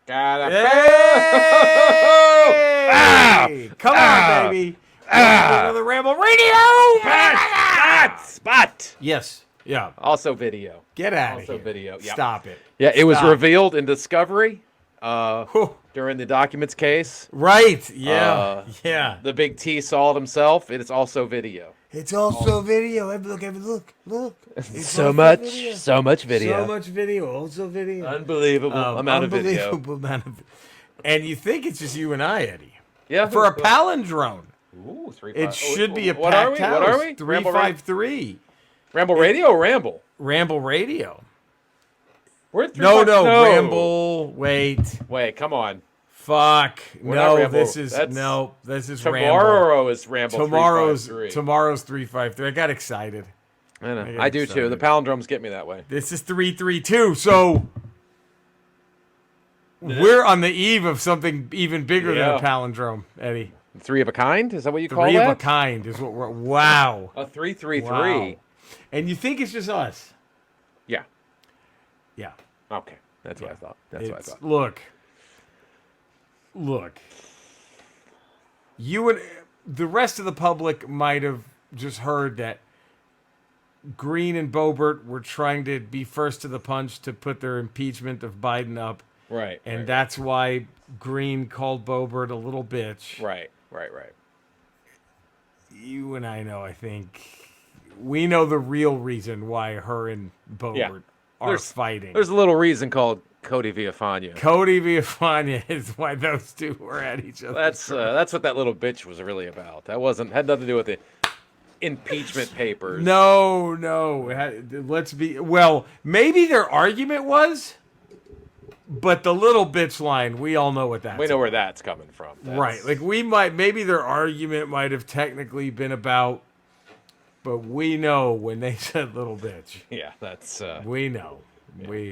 Gotta Hey! Come on, baby. Another Ramble Radio. Spot. Yes. Yeah. Also video. Get out of Also here. video. Yep. Stop it. Yeah, it was Stop. revealed in Discovery Whew. during the documents case. Right. Yeah. Yeah. The big T saw it himself. It is also video. It's also video. Look. It's So also much video. video. So much video. Also video. Unbelievable amount of video. Unbelievable amount of. And you think it's just you and I, Eddie? Yeah. For a palindrome. Ooh, 3 It should be a what packed are we? house. What are we? 353. Ramble Radio or Ramble? Ramble Radio. We're at No, 353. Ramble. Wait. Come on. Fuck. We're not Ramble. This is Ramble. Tomorrow is Ramble. Tomorrow's 353. I got excited. I know. I got I do too. excited. The palindromes get me that way. This is 332. So we're on the eve of something even bigger than a Yeah. palindrome, Eddie. 3 of a kind? Is that what you call Three that? of a kind is what we're. Wow. A 333. Wow. And you think it's just us? Yeah. Yeah. Okay. That's what I thought. That's what I thought. Look. You and the rest of the public might have just heard that Green and Boebert were trying to be first to the punch to put their impeachment of Biden up. Right. And that's why Green called Boebert a little bitch. Right. You and I know, I think, we know the real reason why her and Boebert are fighting. There's a little reason called Cody Villafana. Cody Villafana is why those two were at each other. That's what that little bitch was really about. That had nothing to do with the impeachment papers. No. Maybe their argument was, but the little bitch line, we all know what that's We know where that's coming from. Right. Like maybe their argument might have technically been about, but we know when they said little bitch. Yeah, that's. We know. Yeah.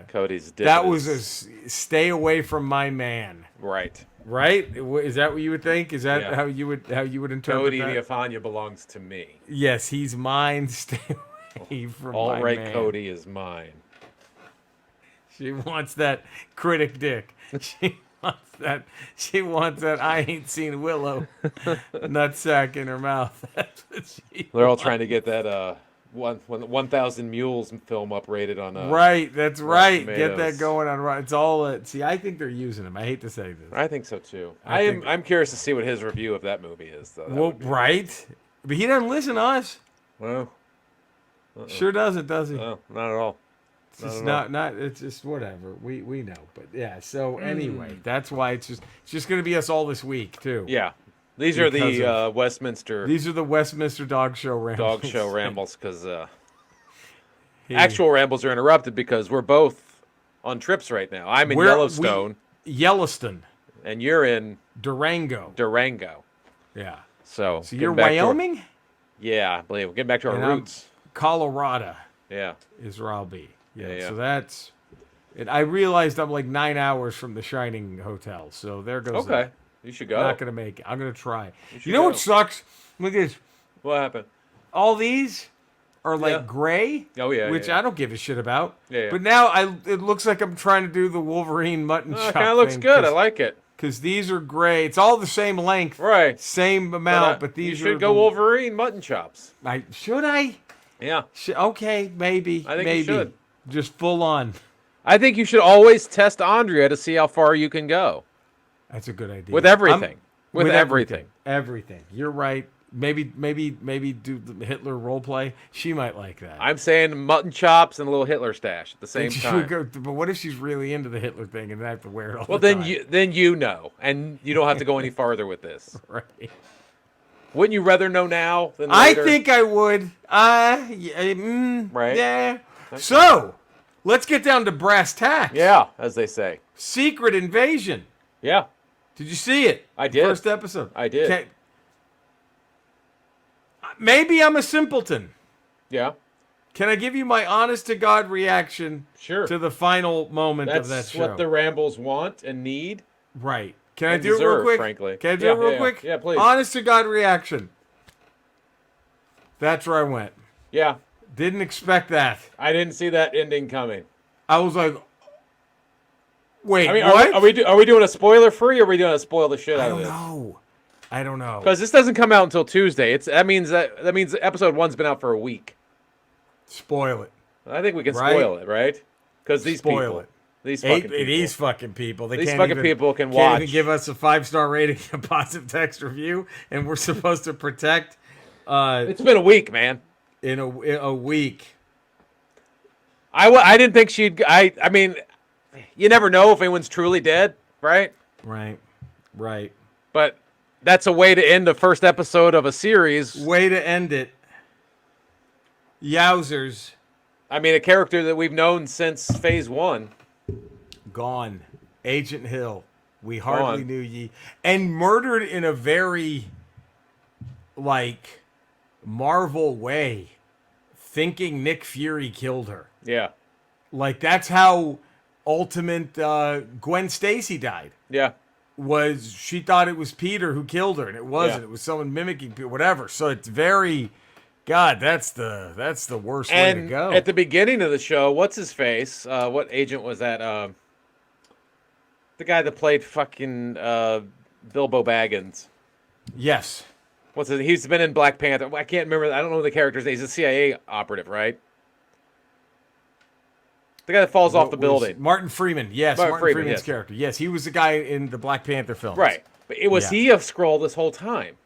Cody's. That was a stay away from my man. Right. Right? Is that what you would think? Is that how you would interpret Cody that? Villafana belongs to me. Yes, he's mine. Stay away from All my right, man. Cody is mine. She wants that critic dick. She wants that I ain't seen Willow nutsack in her mouth. That's what They're all trying to get that 1,000 Mules film uprated on. Right, that's right. Tomatoes. Get that going on. It's all. See, I think they're using him. I hate to say this. I think so too. I'm curious to see what his review of that movie is, though. Well, right, but he doesn't listen to us. Well, sure doesn't, does he? No, not at all. It's just not. It's just whatever. We know, but yeah. So anyway, that's why it's just going to be us all this week too. Yeah, these are the Westminster. These are the Westminster Dog Show Rambles. Dog Show Rambles, because actual Rambles are interrupted because we're both on trips right now. I'm in Yellowstone, and you're in Durango. Yeah. So you're Wyoming? Yeah, I believe. We're getting back to our roots. Colorado. Yeah. Is where I'll be. Yeah. So that's it. I realized I'm like 9 hours from the Shining Hotel. So there goes Okay. You should go. I'm not going to make it. I'm going to try. You go. know what sucks? Look at this. What happened? All these are like gray. Oh, yeah. Which I don't give a shit about. Yeah. But now it looks like I'm trying to do the Wolverine mutton chop. It kind of looks good. I like it. Because these are gray. It's all the same length. Right. Same amount, but these you should go Wolverine mutton chops. Should I? Yeah. Okay, maybe. I think you should. Just full on. I think you should always test Andrea to see how far you can go. That's a good idea. With everything. With everything. Everything. You're right. Maybe do the Hitler role play. She might like that. I'm saying mutton chops and a little Hitler stash at the same time. But what if she's really into the Hitler thing and I have to wear it all the time? Well, then you know, and you don't have to go any farther with this. Right. Wouldn't you rather know now than later? I think I would. Right. Yeah. Okay. So, let's get down to brass tacks. Yeah, as they say. Secret Invasion. Yeah. Did you see it? I did. First episode. I did. Maybe I'm a simpleton. Yeah. Can I give you my honest-to-God reaction to the final moment of that show? That's what the Rambles want and need. Right. Can I do it real quick? Frankly. Can I do it real quick? Yeah, please. Honest-to-God reaction. That's where I went. Yeah. Didn't expect that. I didn't see that ending coming. I was like, Wait, I mean, what? are we doing a spoiler free, or are we doing a spoil the shit out of this? I don't know. Because this doesn't come out until Tuesday. That means episode 1's been out for a week. Spoil it. I think we can Right? spoil it, right? Because these Spoil people, it. these fucking people, These fucking people. They these can't fucking even, people can can't watch. even give us a 5-star rating, a positive text review, and we're supposed to protect It's been a week, man. in a week. I didn't think she'd. I mean, you never know if anyone's truly dead, right? Right. But that's a way to end the first episode of a series. Way to end it. Yowzers. I mean, a character that we've known since phase 1. Gone. Agent Hill. We hardly Gone. knew ye. And murdered in a very, like, Marvel way. Thinking Nick Fury killed her. Yeah. Like, that's how ultimate Gwen Stacy died. Yeah. Was she thought it was Peter who killed her, and it wasn't. Yeah. It was someone mimicking Peter, whatever. So it's very, God, that's the worst way to And go. at the beginning of the show, what's his face? What agent was that? The guy that played fucking Bilbo Baggins. Yes. What's it? He's been in Black Panther. I can't remember. I don't know the character's name. He's a CIA operative, right? The guy that falls off the building. Martin Freeman. Yes, Martin Martin Freeman, Freeman's yes. character. Yes, he was the guy in the Black Panther films. Right. But was Yeah. he a Skrull this whole time?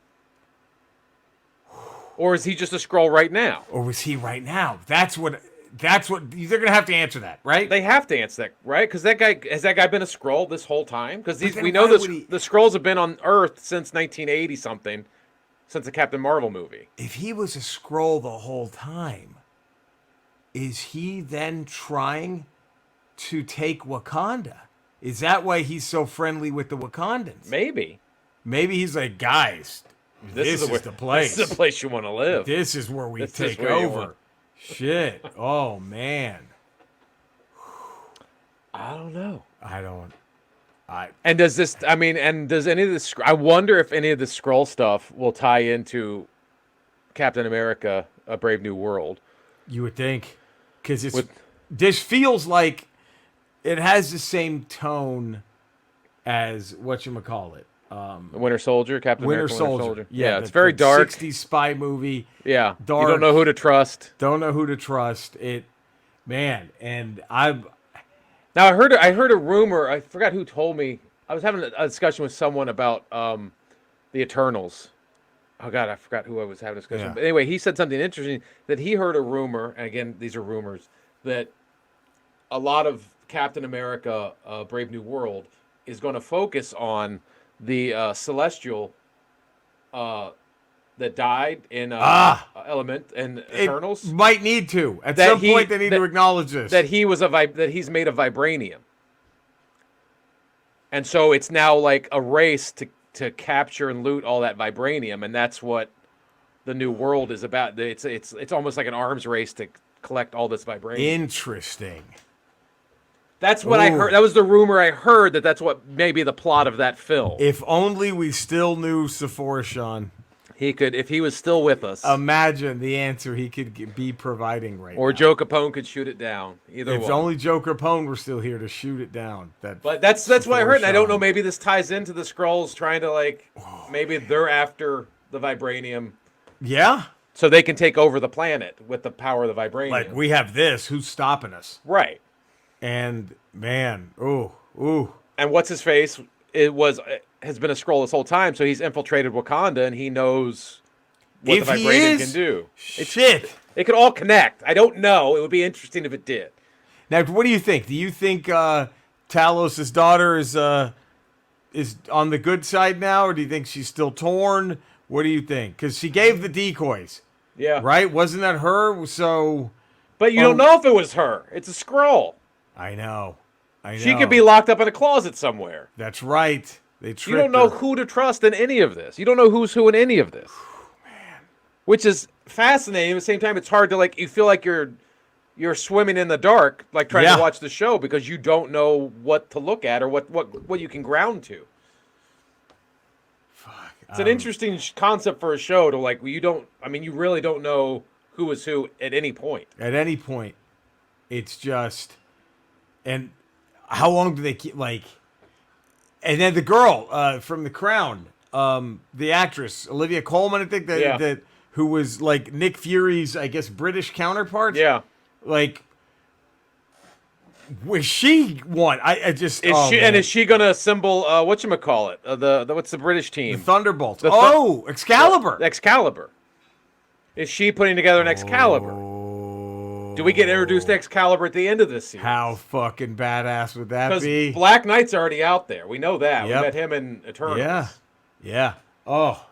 Or is he just a Skrull right now? Or was he right now? That's what they're gonna have to answer that, right? They have to answer that, right? Because that guy has that guy been a Skrull this whole time? Because then we know why would he- the Skrulls have been on Earth since 1980 something, since the Captain Marvel movie. If he was a Skrull the whole time, is he then trying to take Wakanda? Is that why he's so friendly with the Wakandans? Maybe Maybe he's like, guys, this is the place. This is the place you want to live. This is where we This is take where you over. want- Shit. Oh man. I don't know. And does this? I mean, and does any of this? I wonder if any of the Skrull stuff will tie into Captain America: A Brave New World. you would think, because With- this feels like it has the same tone as whatchamacallit. Winter Soldier, Captain Winter America, Soldier. Winter Soldier. Yeah, it's very dark. 60s spy movie. Yeah, dark. You don't know who to trust. Don't know who to trust. Man, and Now I heard a rumor. I forgot who told me. I was having a discussion with someone about the Eternals. Oh God, I forgot who I was having a discussion. Yeah. But anyway, he said something interesting that he heard a rumor. And again, these are rumors that a lot of Captain America: Brave New World is going to focus on the Celestial that died in Element and Eternals. it might need to. At That some he- point, they need that- to acknowledge this. That he's made of vibranium, and so it's now like a race to capture and loot all that vibranium, and that's what the new world is about. It's almost like an arms race to collect all this vibranium. Interesting. That's what I heard. That was the rumor I heard. That's what maybe the plot of that film. If only we still knew Sephorishan. He could, if he was still with us, Imagine the answer he could be providing right or now. Joe Capone could shoot it down. Either If one. only Joe Capone were still here to shoot it down. But that's what I heard, and I don't know. Sephorishan. Maybe this ties into the Skrulls trying to maybe they're after the vibranium, Yeah? so they can take over the planet with the power of the vibranium. Like, we have this. Who's stopping us? Right. And, man, ooh. And what's his face? Has been a Skrull this whole time, so he's infiltrated Wakanda, and he knows what If the he vibranium is, can do. Shit. It could all connect. I don't know. It would be interesting if it did. Now, what do you think? Do you think Talos' daughter is on the good side now, or do you think she's still torn? What do you think? Because she gave the decoys, Yeah. right? Wasn't that her? So But you don't know if it was her. It's a Skrull. I know. She could be locked up in a closet somewhere. That's right. They tricked You don't know her. who to trust in any of this. You don't know who's who in any of this. Which is fascinating. At the same time, it's hard to you feel like you're swimming in the dark, like trying Yeah. to watch the show because you don't know what to look at or what you can ground to. Fuck. It's an interesting concept for a show to you really don't know who is who at any point. At any point, it's just, and how long do they keep like? And then the girl from The Crown, the actress Olivia Colman, I think Yeah. that who was like Nick Fury's, I guess, British counterpart. Yeah. Like, was she one? I just Is she man. and is she gonna assemble whatchamacallit? The what's the British the team? Thunderbolts? The Excalibur. Excalibur. Is she putting together an Excalibur? Do we get introduced to Excalibur at the end of this series? How fucking badass would that Because be? Black Knight's already out there. We know that. Yep. We met him in Eternals. Yeah, yeah. Oh.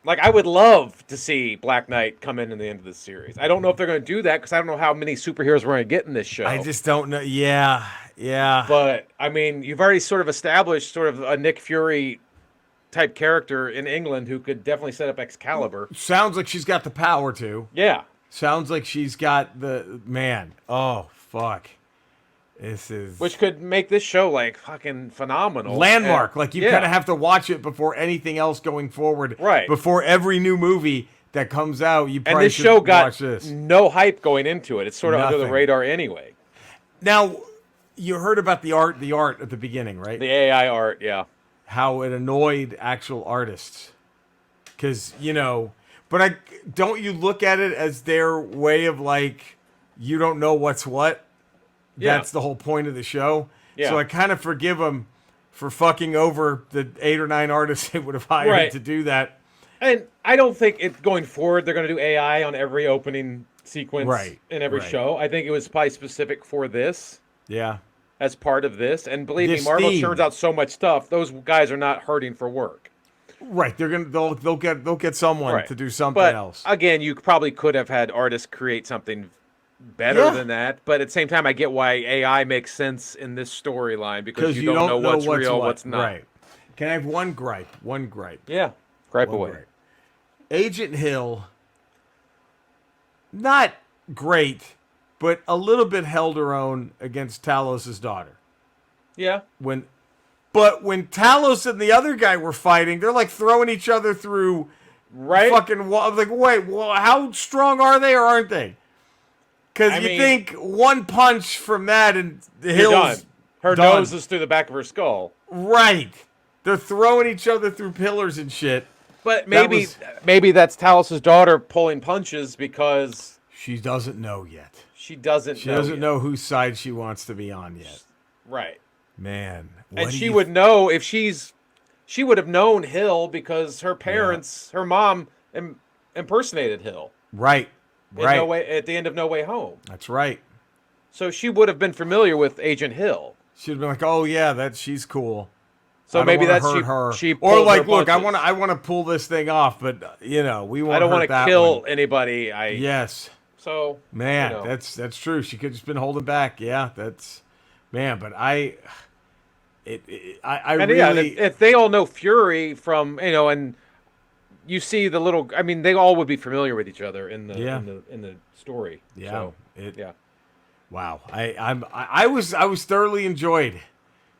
Like, I would love to see Black Knight come in the end of this series. I don't know if they're going to do that because I don't know how many superheroes we're going to get in this show. I just don't know. Yeah. But, I mean, you've already sort of established sort of a Nick Fury type character in England who could definitely set up Excalibur. Sounds like she's got the power to. Yeah. Sounds like she's got the man. Oh fuck. This is Which could make this show, like, fucking phenomenal. landmark. And- Like you yeah. kind of have to watch it before anything else going forward. Right. Before every new movie that comes out, you And probably this should show watch got this. no hype going into it. It's sort of under the Nothing. radar anyway. Now, you heard about the art at the beginning, right? The AI art, yeah. How it annoyed actual artists. Because, but don't you look at it as their way of like, you don't know what's what? Yeah. That's the whole point of the show. Yeah. So I kind of forgive them for fucking over the 8 or 9 artists they would have hired Right. to do that. And I don't think it going forward they're going to do AI on every opening sequence Right, in every right. show. I think it was probably specific for this Yeah. as part of this. And believe This me, Marvel theme. churns out so much stuff. Those guys are not hurting for work. Right. They'll get someone Right. to do something But else. again, you probably could have had artists create something better Yeah. than that. But at the same time, I get why AI makes sense in this storyline because you don't know what's real, what's not. Right. Can I have one gripe? Yeah. Gripe One away. gripe. Agent Hill, not great, but a little bit held her own against Talos' daughter. Yeah. But when Talos and the other guy were fighting, they're like throwing each other through Right? fucking walls. Like, wait, well, how strong are they or aren't they? Because I you mean- think one punch from that and the You're done. Hill's Her done. nose is through the back of her skull. Right. They're throwing each other through pillars and shit. But That maybe that's Talos' daughter pulling punches because She doesn't know yet. she doesn't She know doesn't yet. know whose side she wants to be on yet. Right. Man. And what do she you- would know if she would have known Hill because her parents, her mom impersonated Hill. Right. In Right. No Way, at the end of No Way Home. That's right. So she would have been familiar with Agent Hill. She'd been like, "Oh yeah, she's cool." So I don't maybe wanna that's hurt her. she or pulled like, her look, punches. I want to pull this thing off, but we won't. I don't want want to kill anybody. Yes, So man, you know. that's true. She could have just been holding back. Yeah, that's man. But I And really yeah, if they all know Fury from and you see the little, I mean, they all would be familiar with each other in the Yeah. in the story. Yeah, So, it- yeah. wow. I was thoroughly enjoyed.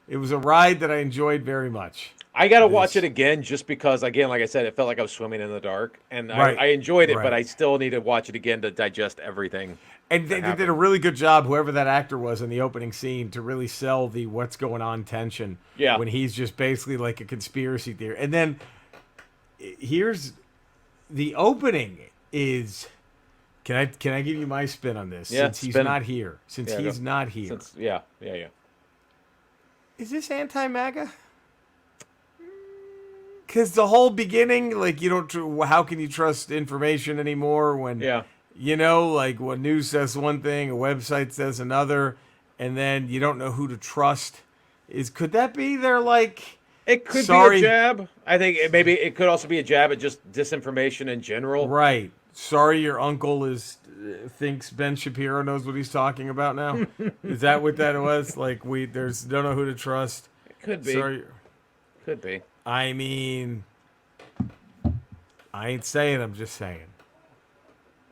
It was a ride that I enjoyed very much. I got to watch it again just because, again, like I said, it felt like I was swimming in the dark, and Right. I enjoyed it, Right. but I still need to watch it again to digest everything. And they did a happened. really good job, whoever that actor was in the opening scene, to really sell the what's going on tension. Yeah. When he's just basically like a conspiracy theory. And then here's the opening is. Can I give you my spin on this? Yeah, Since he's spin. not here. Since Yeah, he's go. not here. Yeah. Is this anti-MAGA? Because the whole beginning, like, you don't. How can you trust information anymore when? Yeah. Like when news says one thing, a website says another, and then you don't know who to trust. Could that be their like? It could Sorry. be a jab. I think maybe it could also be a jab at just disinformation in general. Right. Sorry, your uncle thinks Ben Shapiro knows what he's talking about now. Is that what that was? Like don't know who to trust. It could be. Sorry. Could be. I mean, I ain't saying. I'm just saying.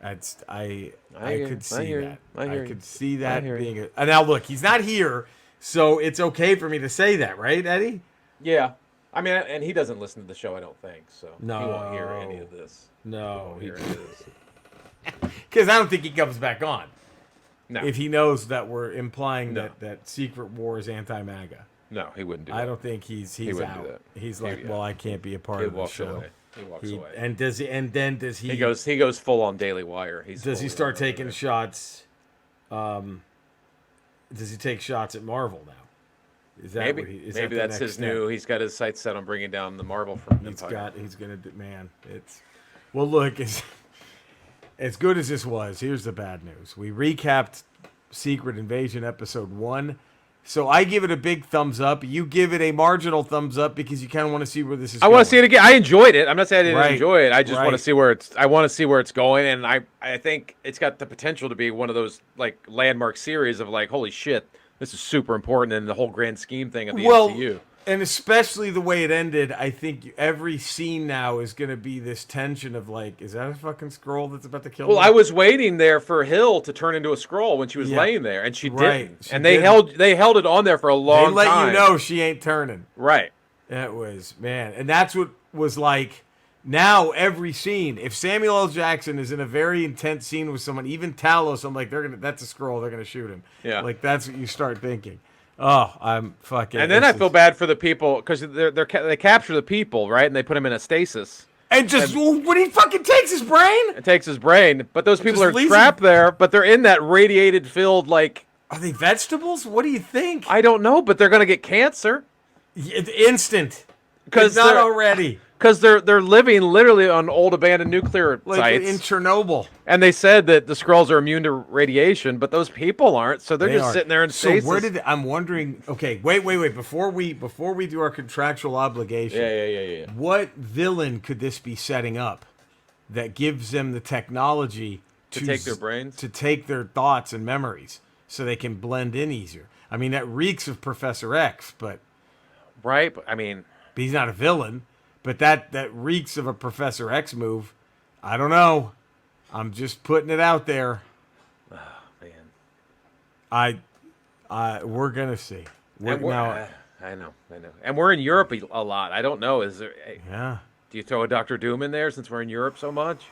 I hear could you. see I hear that. you. I hear could you. see that hear you. being a. Now look, he's not here, so it's okay for me to say that, right, Eddie? Yeah. I mean, and he doesn't listen to the show, I don't think, so No. he won't hear any of this. No, Hear any of this. because I don't think he comes back on. No. if he knows that we're implying No. that Secret War is anti-MAGA. No, he wouldn't do that. I don't think he's wouldn't out. do that. He's He- like, yeah. well, I can't be a part He of the walks show. away. He walks away. And does he? And then does he? He goes full on Daily Wire. Does he fully start on taking there. shots? Does he take shots at Marvel now? Is that Maybe what he, is maybe that the that's next his step? new. He's got his sights set on bringing down the Marvel from Empire. He's gonna do, man. It's well, look, as good as this was. Here's the bad news. We recapped Secret Invasion episode 1. So I give it a big thumbs up. You give it a marginal thumbs up because you kind of want to see where this is I going. want to see it again. I enjoyed it. I'm not saying I didn't Right. enjoy it. I just want to Right. see where it's. I want to see where it's going, and I think it's got the potential to be one of those like landmark series of like, holy shit, this is super important in the whole grand scheme thing of the MCU. And especially the way it ended, I think every scene now is going to be this tension of like, is that a fucking scroll that's about to kill Well, me? I was waiting there for Hill to turn into a scroll when she was Yeah. laying there, and she Right. didn't. She And they didn't. held it on there for a They long let time. you know she ain't turning. Right. That was, man. And that's what was like, now every scene, if Samuel L. Jackson is in a very intense scene with someone, even Talos, I'm like, that's a scroll, they're going to shoot him. Yeah. Like, that's what you start thinking. Oh, I'm fucking. And then I feel bad for the people because they capture the people, right, and they put them in a stasis. And just, when he fucking takes his brain? It takes his brain, but those people Just are leaves trapped there. But they're in that radiated filled like Are they vegetables? What do you think? I don't know, but they're gonna get cancer It's instant. because Not already. they're living literally on old abandoned nuclear Like sites, in Chernobyl. and they said that the Skrulls are immune to radiation, but those people aren't, so they're They just are. sitting there in So stasis. where did I'm wondering? Okay, wait. Before we do our contractual obligation, Yeah. what villain could this be setting up that gives them the technology To take their brains? to take their thoughts and memories, so they can blend in easier? I mean, that reeks of Professor X, but Right? But, I mean, he's not a villain. But that reeks of a Professor X move. I don't know. I'm just putting it out there. man. We're gonna see. And I know. And we're in Europe a lot. I don't know. Is there? Yeah. Do you throw a Doctor Doom in there since we're in Europe so much?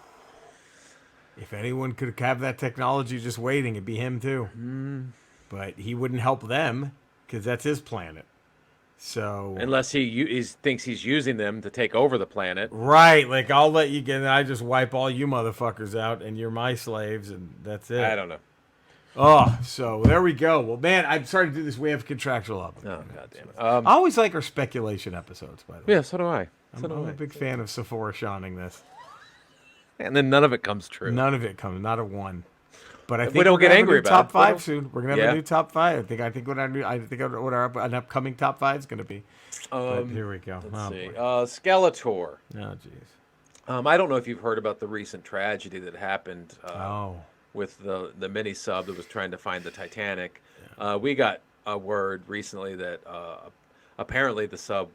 If anyone could have that technology just waiting, it'd be him too. But he wouldn't help them because that's his planet. So Unless he thinks he's using them to take over the planet. right, like I'll let you get. I just wipe all you motherfuckers out, and you're my slaves, and that's it. I don't know. Oh, so there we go. Well, man, I'm sorry to do this. We have contractual obligation. Oh, God damn it. I always like our speculation episodes. By the way, Yeah, so do I. I'm a big fan of Sephora Shawning this. And then none of it comes true. None of it comes, not a one. But I think We don't we're get gonna have angry a new about top it. five soon. We're gonna have Yeah. a new top five. I think what our upcoming top five is gonna be. But here we go. Let's see. Boy. Skeletor. Oh jeez. I don't know if you've heard about the recent tragedy that happened Oh. with the mini sub that was trying to find the Titanic. We got a word recently that apparently the sub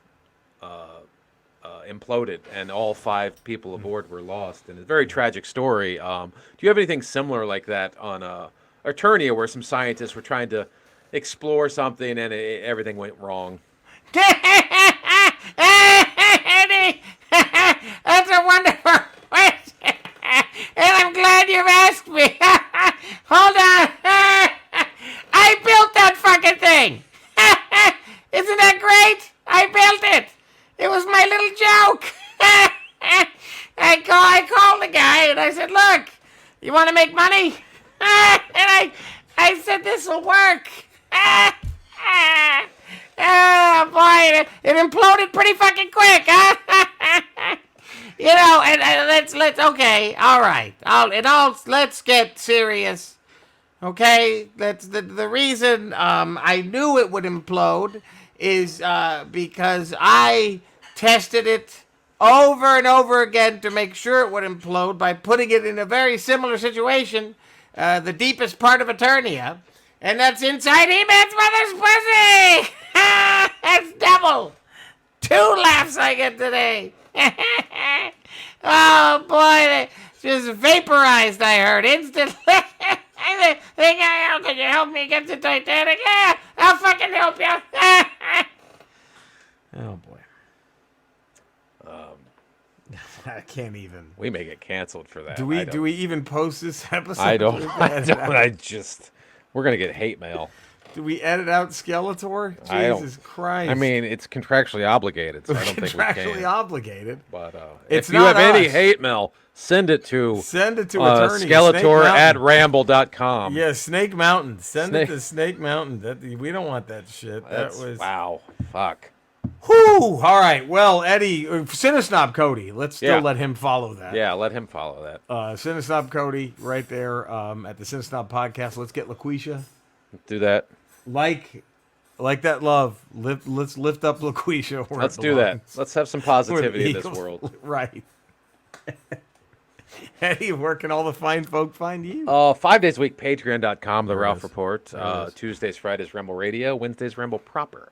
imploded and all 5 people aboard were lost. And it's a very tragic story. Do you have anything similar like that on Eternia where some scientists were trying to explore something and everything went wrong? That's a wonderful question. And I'm glad you've asked me. Hold on. I built that fucking thing. Isn't that great? I built it. It was my little joke. I called the guy and I said, look, you want to make money? And I said, this will work. Oh, boy, it imploded pretty fucking quick, huh? You know, and let's okay, all right. Let's get serious. Okay? That's the reason I knew it would implode is because I tested it over and over again to make sure it would implode by putting it in a very similar situation, the deepest part of Eternia, and that's inside He-Man's mother's pussy! That's double! 2 laughs I get today! Oh boy, they just vaporized, I heard, instantly! Hey, guy, could you help me get the Titanic? Yeah, I'll fucking help you! Oh boy. I can't even. We may get canceled for that. Do we even post this episode? I don't. I We're gonna get hate mail. Do we edit out Skeletor? I don't- Jesus Christ. I mean, it's contractually obligated, so I don't think we contractually can. obligated. But It's if you not have any us. hate mail, send it to Send it to attorney Skeletor at Snake ramble.com. Yeah, Snake Mountain. Send Snake- it to Snake Mountain. We don't want that shit. That's, That was wow. Fuck. Whew. All right. Well, Eddie, Cinesnob Cody. Let's still Yeah. let him follow that. Yeah, let him follow that. Cinesnob Cody, right there at the Cinesnob podcast. Let's get LaQuisha. Do that. Like that love. Let's lift up LaQuisha. where it Let's do that. belongs. Let's have some Where the positivity in this Eagles- world. Right. Eddie, where can all the fine folk find you? 5 days a week, patreon.com, The Ralph is. Report. There it is. Tuesdays, Fridays, Ramble Radio. Wednesdays, Ramble Proper.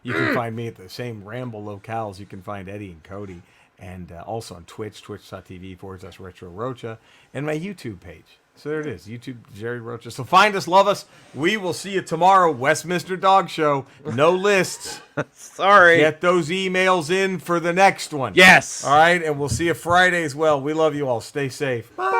You can find me at the same Ramble locales. You can find Eddie and Cody. And also on Twitch, twitch.tv/Retro Rocha. And my YouTube page. So there it is, YouTube Jerry Rocha. So find us, love us. We will see you tomorrow, Westminster Dog Show. No lists. Sorry. Get those emails in for the next one. Yes. All right, and we'll see you Friday as well. We love you all. Stay safe. Bye.